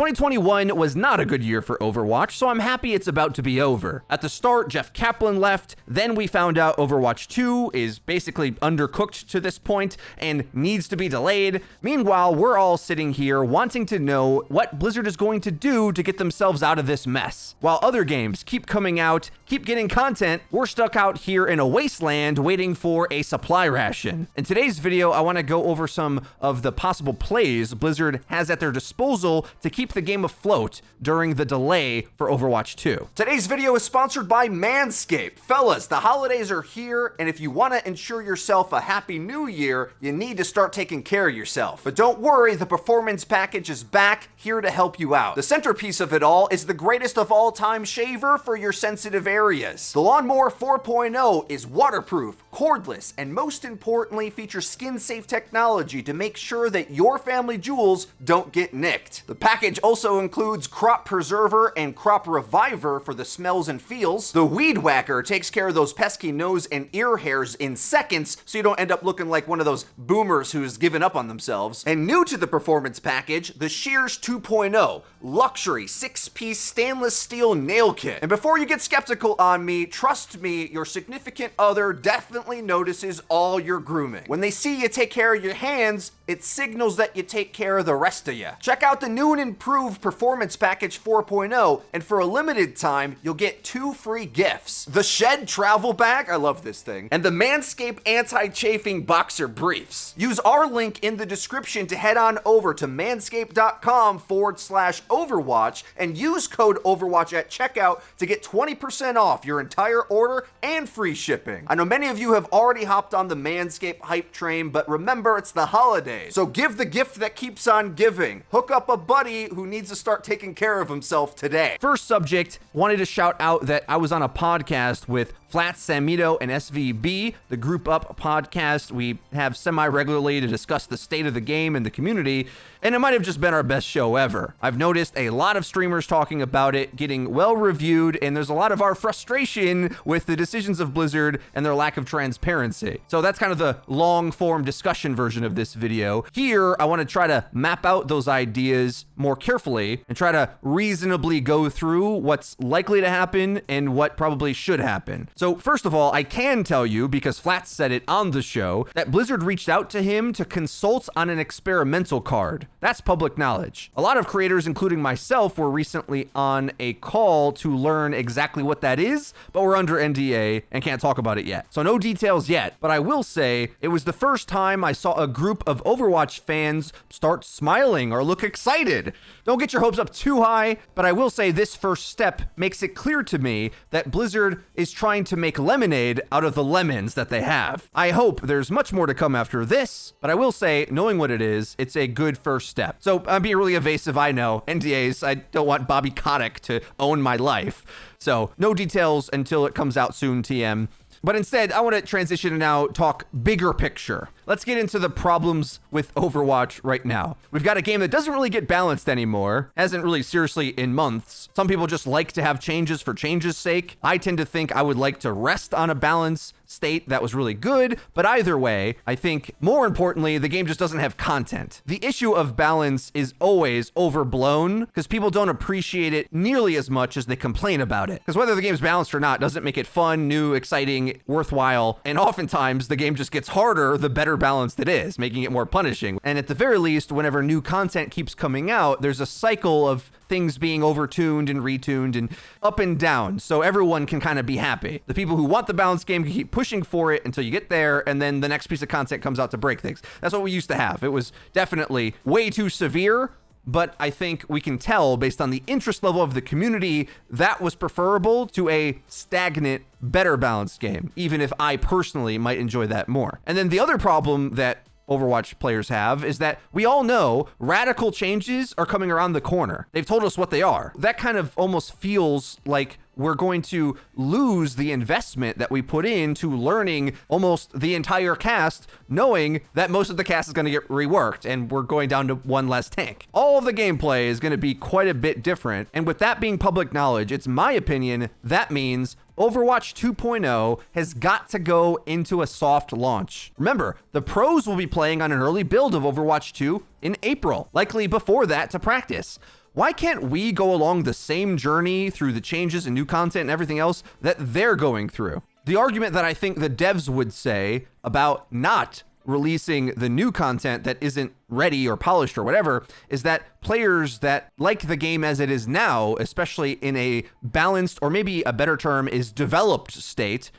2021 was not a good year for Overwatch, so I'm happy it's about to be over. At the start, Jeff Kaplan left, then we found out Overwatch 2 is basically undercooked to this point and needs to be delayed. Meanwhile, we're all sitting here wanting to know what Blizzard is going to do to get themselves out of this mess. While other games keep coming out, keep getting content, we're stuck out here in a wasteland waiting for a supply ration. In today's video, I want to go over some of the possible plays Blizzard has at their disposal to keep the game afloat during the delay for Overwatch 2. Today's video is sponsored by Manscaped. Fellas, the holidays are here, and if you want to ensure yourself a happy new year, you need to start taking care of yourself. But don't worry, the performance package is back, here to help you out. The centerpiece of it all is the greatest of all time shaver for your sensitive areas. The Lawnmower 4.0 is waterproof, cordless, and most importantly features skin-safe technology to make sure that your family jewels don't get nicked. The package also includes Crop Preserver and Crop Reviver for the smells and feels. The Weed Whacker takes care of those pesky nose and ear hairs in seconds so you don't end up looking like one of those boomers who's given up on themselves. And new to the performance package, the Shears 2.0, luxury 6-piece stainless steel nail kit. And before you get skeptical on me, trust me, your significant other definitely notices all your grooming. When they see you take care of your hands, it signals that you take care of the rest of you. Check out the new and improved Performance Package 4.0, and for a limited time, you'll get 2 free gifts. The Shed Travel Bag, I love this thing, and the Manscaped Anti-Chafing Boxer Briefs. Use our link in the description to head on over to manscaped.com/Overwatch and use code Overwatch at checkout to get 20% off your entire order and free shipping. I know many of you have already hopped on the Manscaped hype train, but remember, it's the holidays, so give the gift that keeps on giving. Hook up a buddy who needs to start taking care of himself today. First subject, wanted to shout out that I was on a podcast with Flat Samito and SVB, the Group Up podcast we have semi-regularly to discuss the state of the game and the community, and it might have just been our best show ever. I've noticed a lot of streamers talking about it, getting well-reviewed, and there's a lot of our frustration with the decisions of Blizzard and their lack of transparency. So that's kind of the long-form discussion version of this video. Here, I want to try to map out those ideas more carefully and try to reasonably go through what's likely to happen and what probably should happen. So first of all, I can tell you, because Flats said it on the show, that Blizzard reached out to him to consult on an experimental card. That's public knowledge. A lot of creators, including myself, were recently on a call to learn exactly what that is, but we're under NDA and can't talk about it yet. So no details yet, but I will say it was the first time I saw a group of Overwatch fans start smiling or look excited. Don't get your hopes up too high, but I will say this first step makes it clear to me that Blizzard is trying to make lemonade out of the lemons that they have. I hope there's much more to come after this, but I will say, knowing what it is, it's a good first step. So I'm being really evasive, I know. NDAs, I don't want Bobby Kotick to own my life. So no details until it comes out soon, TM. But instead, I want to transition and now talk bigger picture. Let's get into the problems with Overwatch right now. We've got a game that doesn't really get balanced anymore, hasn't really seriously in months. Some people just like to have changes for change's sake. I tend to think I would like to rest on a balance state that was really good, but either way, I think more importantly, the game just doesn't have content. The issue of balance is always overblown because people don't appreciate it nearly as much as they complain about it. Because whether the game's balanced or not doesn't make it fun, new, exciting, worthwhile, and oftentimes the game just gets harder the better balanced it is, making it more punishing. And at the very least, whenever new content keeps coming out, there's a cycle of things being overtuned and retuned and up and down, so everyone can kind of be happy. The people who want the balanced game can keep pushing for it until you get there, and then the next piece of content comes out to break things. That's what we used to have. It was definitely way too severe, but I think we can tell based on the interest level of the community that was preferable to a stagnant, better balanced game, even if I personally might enjoy that more. And then the other problem that Overwatch players have is that we all know radical changes are coming around the corner. They've told us what they are. That kind of almost feels like we're going to lose the investment that we put into learning almost the entire cast, knowing that most of the cast is going to get reworked and we're going down to one less tank. All of the gameplay is going to be quite a bit different. And with that being public knowledge, it's my opinion that means Overwatch 2.0 has got to go into a soft launch. Remember, the pros will be playing on an early build of Overwatch 2 in April, likely before that to practice. why can't we go along the same journey through the changes and new content and everything else that they're going through? The argument that I think the devs would say about not releasing the new content that isn't ready or polished or whatever is that players that like the game as it is now, especially in a balanced, or maybe a better term is developed state,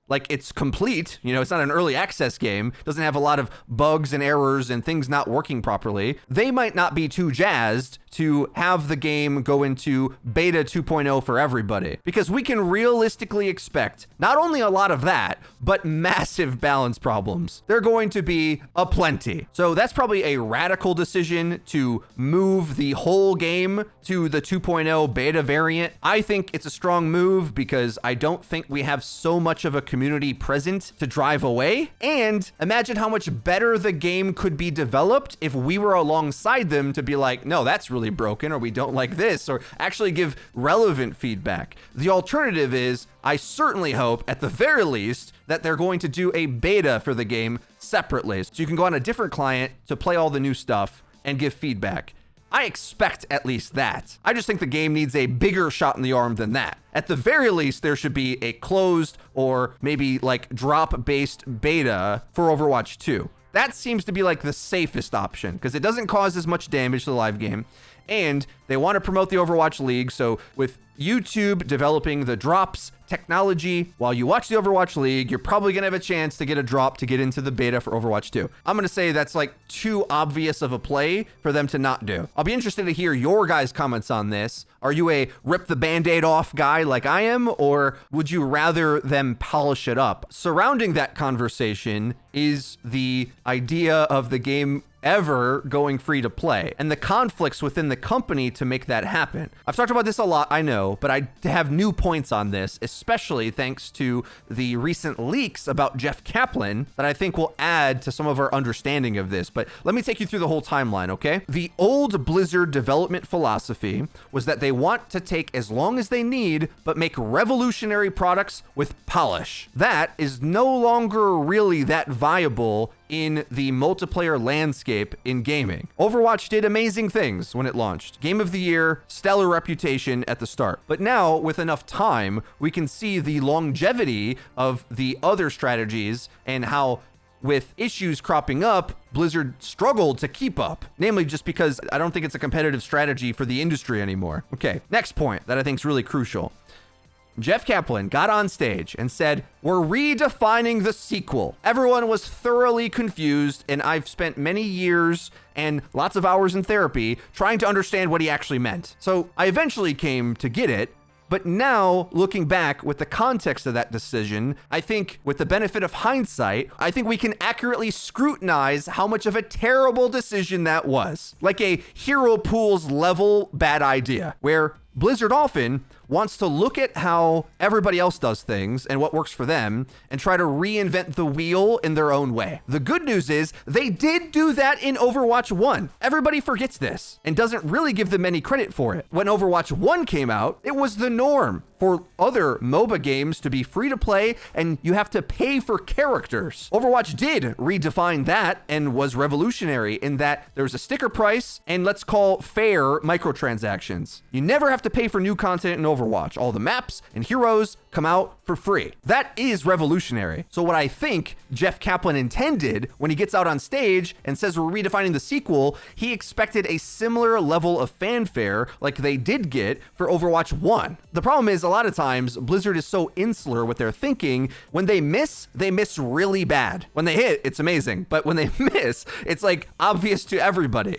like it's complete, it's not an early access game, doesn't have a lot of bugs and errors and things not working properly, they might not be too jazzed to have the game go into beta 2.0 for everybody. Because we can realistically expect not only a lot of that, but massive balance problems. They're going to be aplenty. So that's probably a radical decision to move the whole game to the 2.0 beta variant. I think it's a strong move because I don't think we have so much of a community present to drive away. And imagine how much better the game could be developed if we were alongside them to be like, no, that's really broken, or we don't like this, or actually give relevant feedback. The alternative is, I certainly hope at the very least that they're going to do a beta for the game separately. So you can go on a different client to play all the new stuff and give feedback. I expect at least that. I just think the game needs a bigger shot in the arm than that. At the very least, there should be a closed or maybe like drop-based beta for Overwatch 2. That seems to be like the safest option because it doesn't cause as much damage to the live game. And they want to promote the Overwatch League. So with YouTube developing the drops technology while you watch the Overwatch League, you're probably going to have a chance to get a drop to get into the beta for Overwatch 2. I'm going to say that's like too obvious of a play for them to not do. I'll be interested to hear your guys' comments on this. Are you a rip the band-aid off guy like I am, or would you rather them polish it up? Surrounding that conversation is the idea of the game ever going free to play and the conflicts within the company to make that happen. I've talked about this a lot, I know, but I have new points on this, especially thanks to the recent leaks about Jeff Kaplan that I think will add to some of our understanding of this. But let me take you through the whole timeline, okay? The old Blizzard development philosophy was that they want to take as long as they need, but make revolutionary products with polish. That is no longer really that viable in the multiplayer landscape in gaming. Overwatch did amazing things when it launched. Game of the Year, stellar reputation at the start. But now, with enough time, we can see the longevity of the other strategies and how, with issues cropping up, Blizzard struggled to keep up. Namely, just because I don't think it's a competitive strategy for the industry anymore. Okay, next point that I think is really crucial. Jeff Kaplan got on stage and said, "We're redefining the sequel." Everyone was thoroughly confused, and I've spent many years and lots of hours in therapy trying to understand what he actually meant. So I eventually came to get it. But now, looking back with the context of that decision, I think with the benefit of hindsight, I think we can accurately scrutinize how much of a terrible decision that was. Like a Hero Pools level bad idea, where Blizzard often wants to look at how everybody else does things and what works for them and try to reinvent the wheel in their own way. The good news is they did do that in Overwatch 1. Everybody forgets this and doesn't really give them any credit for it. When Overwatch 1 came out, it was the norm for other MOBA games to be free to play and you have to pay for characters. Overwatch did redefine that and was revolutionary in that there's a sticker price and let's call fair microtransactions. You never have to pay for new content in Overwatch. All the maps and heroes come out for free. That is revolutionary. So what I think Jeff Kaplan intended when he gets out on stage and says we're redefining the sequel, he expected a similar level of fanfare like they did get for Overwatch 1. The problem is a lot of times Blizzard is so insular with their thinking. When they miss really bad. When they hit, it's amazing. But when they miss, it's like obvious to everybody.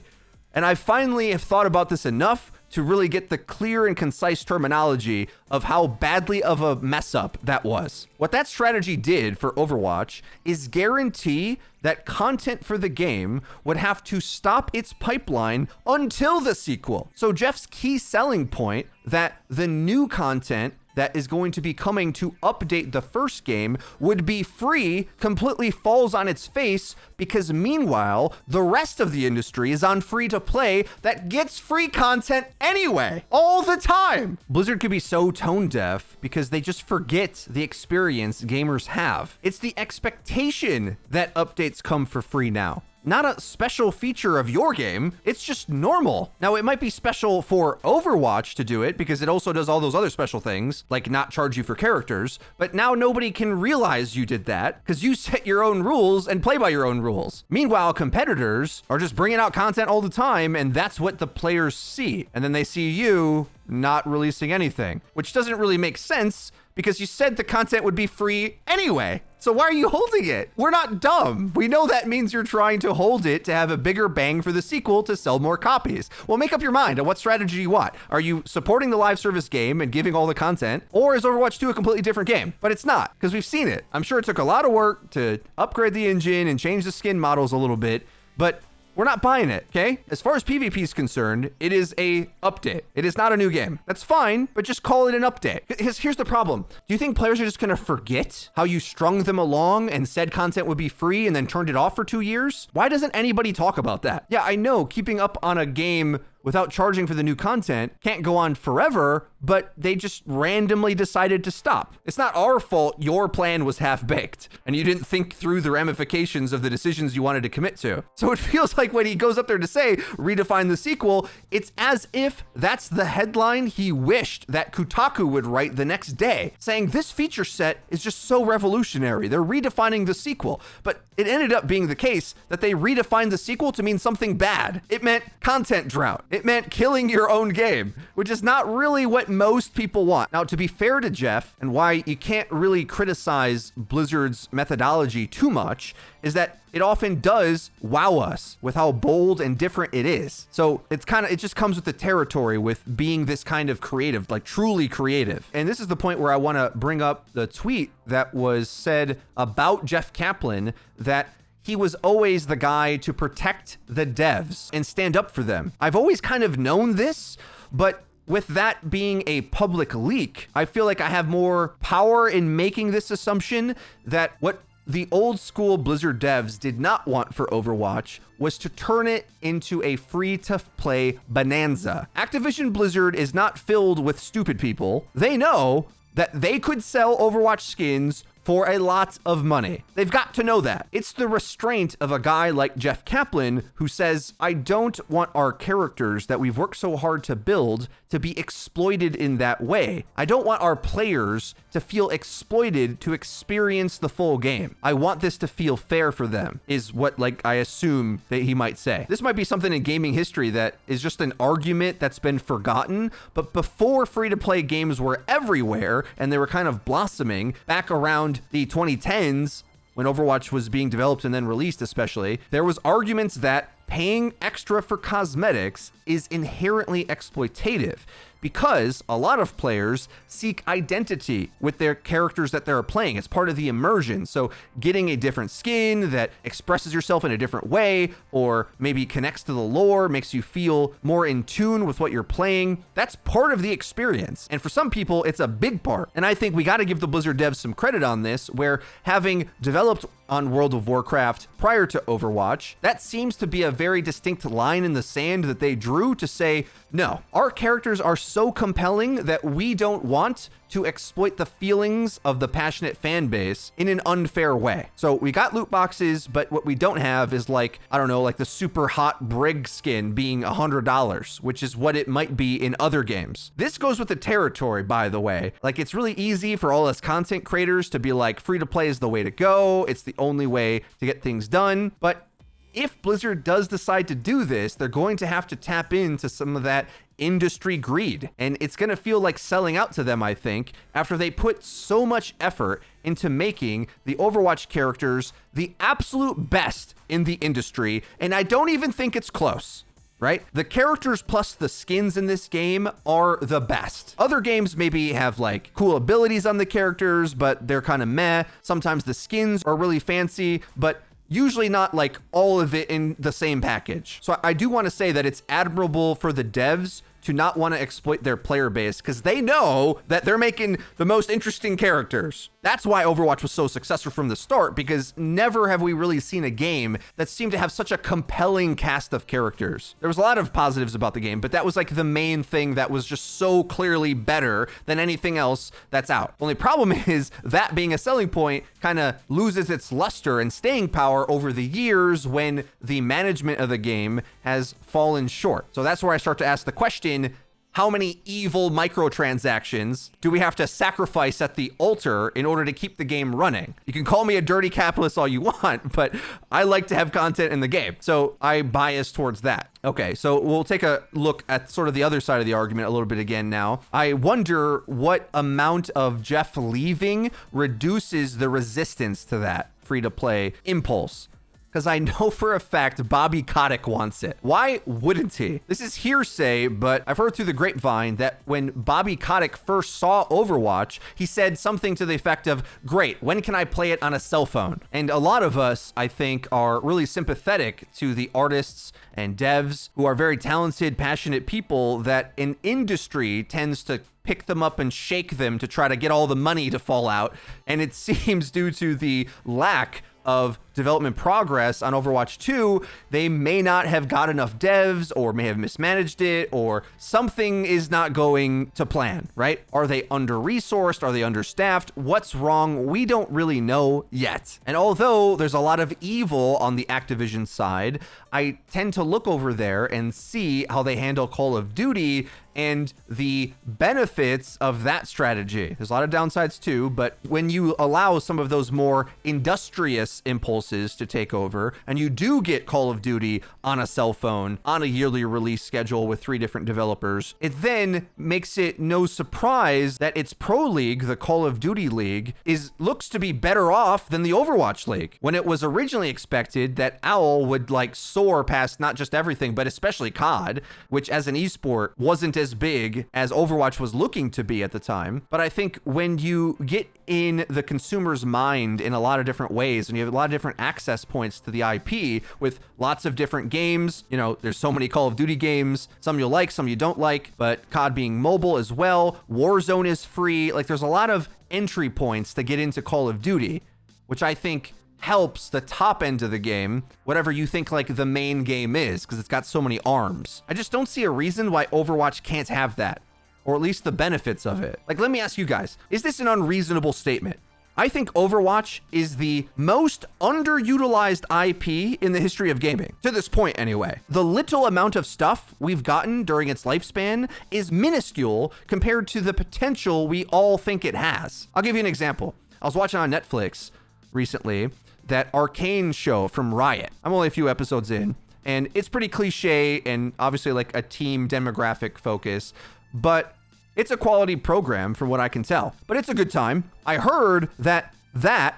And I finally have thought about this enough to really get the clear and concise terminology of how badly of a mess up that was. What that strategy did for Overwatch is guarantee that content for the game would have to stop its pipeline until the sequel. So Jeff's key selling point that the new content that is going to be coming to update the first game would be free completely falls on its face because meanwhile, the rest of the industry is on free to play that gets free content anyway, all the time. Blizzard could be so tone deaf because they just forget the experience gamers have. It's the expectation that updates come for free now. not a special feature of your game. It's just normal. Now, it might be special for Overwatch to do it because it also does all those other special things, like not charge you for characters. But now nobody can realize you did that because you set your own rules and play by your own rules. Meanwhile, competitors are just bringing out content all the time, and that's what the players see. And then they see you not releasing anything, which doesn't really make sense because you said the content would be free anyway. So why are you holding it? We're not dumb. We know that means you're trying to hold it to have a bigger bang for the sequel to sell more copies. Well, make up your mind on what strategy you want. Are you supporting the live service game and giving all the content? Or is Overwatch 2 a completely different game? But it's not, because we've seen it. I'm sure it took a lot of work to upgrade the engine and change the skin models a little bit, but we're not buying it, okay? As far as PvP is concerned, it is a update. It is not a new game. That's fine, but just call it an update. Here's the problem. Do you think players are just gonna forget how you strung them along and said content would be free and then turned it off for 2 years? Why doesn't anybody talk about that? Yeah, I know keeping up on a game without charging for the new content can't go on forever, but they just randomly decided to stop. It's not our fault your plan was half-baked and you didn't think through the ramifications of the decisions you wanted to commit to. So it feels like when he goes up there to say, redefine the sequel, it's as if that's the headline he wished that Kotaku would write the next day, saying this feature set is just so revolutionary. They're redefining the sequel. But it ended up being the case that they redefined the sequel to mean something bad. It meant content drought. It meant killing your own game, which is not really what most people want. Now, to be fair to Jeff, and why you can't really criticize Blizzard's methodology too much, is that it often does wow us with how bold and different it is. So it just comes with the territory with being this kind of creative, like truly creative. And this is the point where I want to bring up the tweet that was said about Jeff Kaplan, that he was always the guy to protect the devs and stand up for them. I've always kind of known this, but with that being a public leak, I feel like I have more power in making this assumption that what the old school Blizzard devs did not want for Overwatch was to turn it into a free-to-play bonanza. Activision Blizzard is not filled with stupid people. They know that they could sell Overwatch skins for a lot of money. They've got to know that. It's the restraint of a guy like Jeff Kaplan who says, I don't want our characters that we've worked so hard to build to be exploited in that way. I don't want our players to feel exploited to experience the full game. I want this to feel fair for them, is what I assume that he might say. This might be something in gaming history that is just an argument that's been forgotten, but before free-to-play games were everywhere and they were kind of blossoming back around the 2010s, when Overwatch was being developed and then released especially, there was arguments that paying extra for cosmetics is inherently exploitative because a lot of players seek identity with their characters that they're playing. It's part of the immersion. So getting a different skin that expresses yourself in a different way, or maybe connects to the lore, makes you feel more in tune with what you're playing, that's part of the experience. And for some people, it's a big part. And I think we got to give the Blizzard devs some credit on this, where having developed on World of Warcraft prior to Overwatch, that seems to be a very distinct line in the sand that they drew to say, no, our characters are so compelling that we don't want to exploit the feelings of the passionate fan base in an unfair way. So we got loot boxes, but what we don't have is like the super hot Brig skin being $100, which is what it might be in other games. This goes with the territory, by the way. Like, it's really easy for all us content creators to be like, free to play is the way to go. It's the only way to get things done. But if Blizzard does decide to do this, they're going to have to tap into some of that industry greed. And it's going to feel like selling out to them, I think, after they put so much effort into making the Overwatch characters the absolute best in the industry. And I don't even think it's close. Right? The characters plus the skins in this game are the best. Other games maybe have like cool abilities on the characters, but they're kind of meh. Sometimes the skins are really fancy, but usually not like all of it in the same package. So I do want to say that it's admirable for the devs to not want to exploit their player base because they know that they're making the most interesting characters. That's why Overwatch was so successful from the start, because never have we really seen a game that seemed to have such a compelling cast of characters. There was a lot of positives about the game, but that was like the main thing that was just so clearly better than anything else that's out. Only problem is that being a selling point kind of loses its luster and staying power over the years when the management of the game has fallen short. So that's where I start to ask the question, how many evil microtransactions do we have to sacrifice at the altar in order to keep the game running? You can call me a dirty capitalist all you want, but I like to have content in the game. So I bias towards that. Okay, so we'll take a look at sort of the other side of the argument a little bit again now. I wonder what amount of Jeff leaving reduces the resistance to that free-to-play impulse. Because I know for a fact Bobby Kotick wants it. Why wouldn't he? This is hearsay, but I've heard through the grapevine that when Bobby Kotick first saw Overwatch, he said something to the effect of, great, when can I play it on a cell phone? And a lot of us, I think, are really sympathetic to the artists and devs who are very talented, passionate people that an industry tends to pick them up and shake them to try to get all the money to fall out. And it seems due to the lack of development progress on Overwatch 2, they may not have got enough devs or may have mismanaged it, or something is not going to plan, right? Are they under-resourced? Are they understaffed? What's wrong? We don't really know yet. And although there's a lot of evil on the Activision side, I tend to look over there and see how they handle Call of Duty and the benefits of that strategy. There's a lot of downsides too, but when you allow some of those more industrious impulses to take over, and you do get Call of Duty on a cell phone on a yearly release schedule with 3 different developers, it then makes it no surprise that its pro league, the Call of Duty League, looks to be better off than the Overwatch League. When it was originally expected that OWL would like soar past not just everything, but especially COD, which as an esport wasn't as big as Overwatch was looking to be at the time. But I think when you get in the consumer's mind in a lot of different ways, and you have a lot of different access points to the IP with lots of different games, you know, there's so many Call of Duty games, some you'll like, some you don't like, but COD being mobile as well, Warzone is free, like there's a lot of entry points to get into Call of Duty, which I think helps the top end of the game, whatever you think like the main game is, because it's got so many arms. I just don't see a reason why Overwatch can't have that, or at least the benefits of it. Like, let me ask you guys, is this an unreasonable statement? I think Overwatch is the most underutilized IP in the history of gaming, to this point anyway. The little amount of stuff we've gotten during its lifespan is minuscule compared to the potential we all think it has. I'll give you an example. I was watching on Netflix recently that Arcane show from Riot. I'm only a few episodes in, and it's pretty cliche and obviously like a team demographic focus, but it's a quality program from what I can tell. But it's a good time. I heard that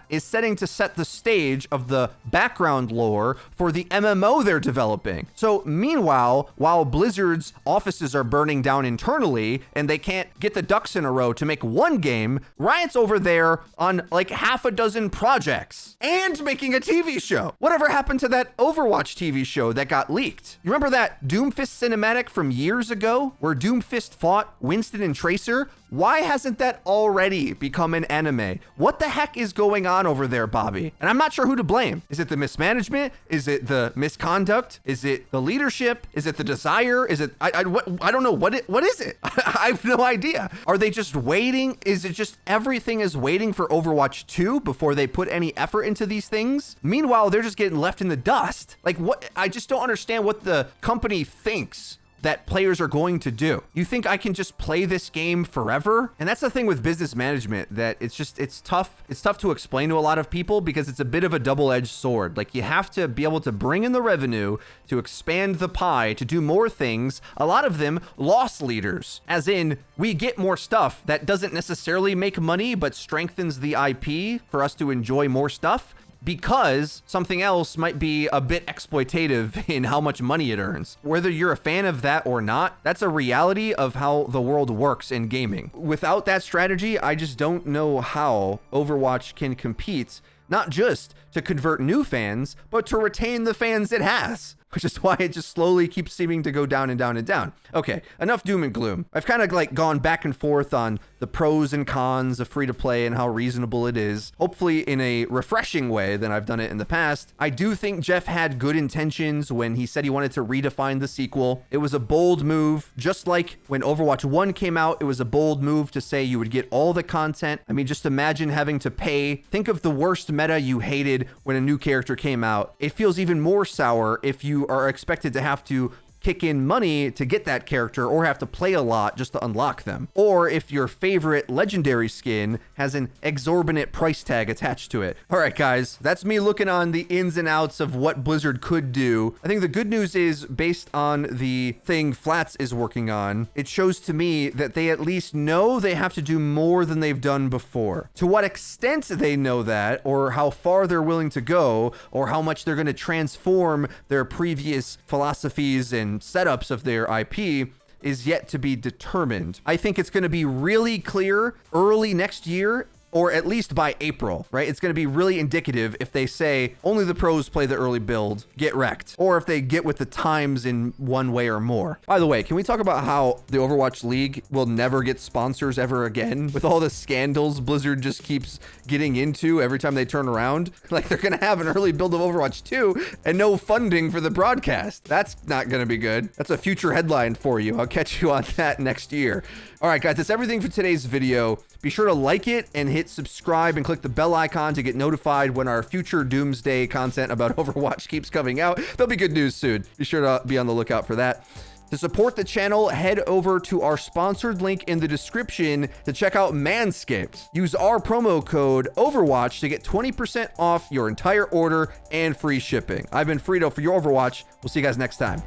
is setting to set the stage of the background lore for the MMO they're developing. So meanwhile, while Blizzard's offices are burning down internally and they can't get the ducks in a row to make one game, Riot's over there on like half a dozen projects and making a TV show. Whatever happened to that Overwatch TV show that got leaked? You remember that Doomfist cinematic from years ago where Doomfist fought Winston and Tracer? Why hasn't that already become an anime? What the heck is going on over there, Bobby? And I'm not sure who to blame. Is it the mismanagement? Is it the misconduct? Is it the leadership? Is it the desire? Is it, I don't know. What is it? I have no idea. Are they just waiting? Is it just everything is waiting for Overwatch 2 before they put any effort into these things? Meanwhile, they're just getting left in the dust. Like what? I just don't understand what the company thinks that players are going to do. You think I can just play this game forever? And that's the thing with business management, that it's tough. It's tough to explain to a lot of people because it's a bit of a double-edged sword. Like you have to be able to bring in the revenue to expand the pie, to do more things. A lot of them loss leaders, as in we get more stuff that doesn't necessarily make money, but strengthens the IP for us to enjoy more stuff, because something else might be a bit exploitative in how much money it earns. Whether you're a fan of that or not, that's a reality of how the world works in gaming. Without that strategy, I just don't know how Overwatch can compete, not just to convert new fans, but to retain the fans it has. which is why it just slowly keeps seeming to go down and down and down. Okay, enough doom and gloom. I've kind of like gone back and forth on the pros and cons of free to play and how reasonable it is, hopefully in a refreshing way than I've done it in the past. I do think Jeff had good intentions when he said he wanted to redefine the sequel. It was a bold move, just like when Overwatch 1 came out, it was a bold move to say you would get all the content. I mean, just imagine having to pay. Think of the worst meta you hated when a new character came out. It feels even more sour if you are expected to have to kick in money to get that character or have to play a lot just to unlock them. Or if your favorite legendary skin has an exorbitant price tag attached to it. All right, guys, that's me looking on the ins and outs of what Blizzard could do. I think the good news is, based on the thing Flats is working on, it shows to me that they at least know they have to do more than they've done before. To what extent they know that, or how far they're willing to go, or how much they're going to transform their previous philosophies and setups of their IP is yet to be determined. I think it's going to be really clear early next year, or at least by April, right? It's going to be really indicative if they say only the pros play the early build, get wrecked, or if they get with the times in one way or more. By the way, can we talk about how the Overwatch League will never get sponsors ever again? With all the scandals Blizzard just keeps getting into every time they turn around, like they're going to have an early build of Overwatch 2 and no funding for the broadcast. That's not going to be good. That's a future headline for you. I'll catch you on that next year. All right, guys, that's everything for today's video. Be sure to like it and hit subscribe and click the bell icon to get notified when our future doomsday content about Overwatch keeps coming out. There'll be good news soon. Be sure to be on the lookout for that. To support the channel, head over to our sponsored link in the description to check out Manscaped. Use our promo code OVERWATCH to get 20% off your entire order and free shipping. I've been Frito for your Overwatch. We'll see you guys next time.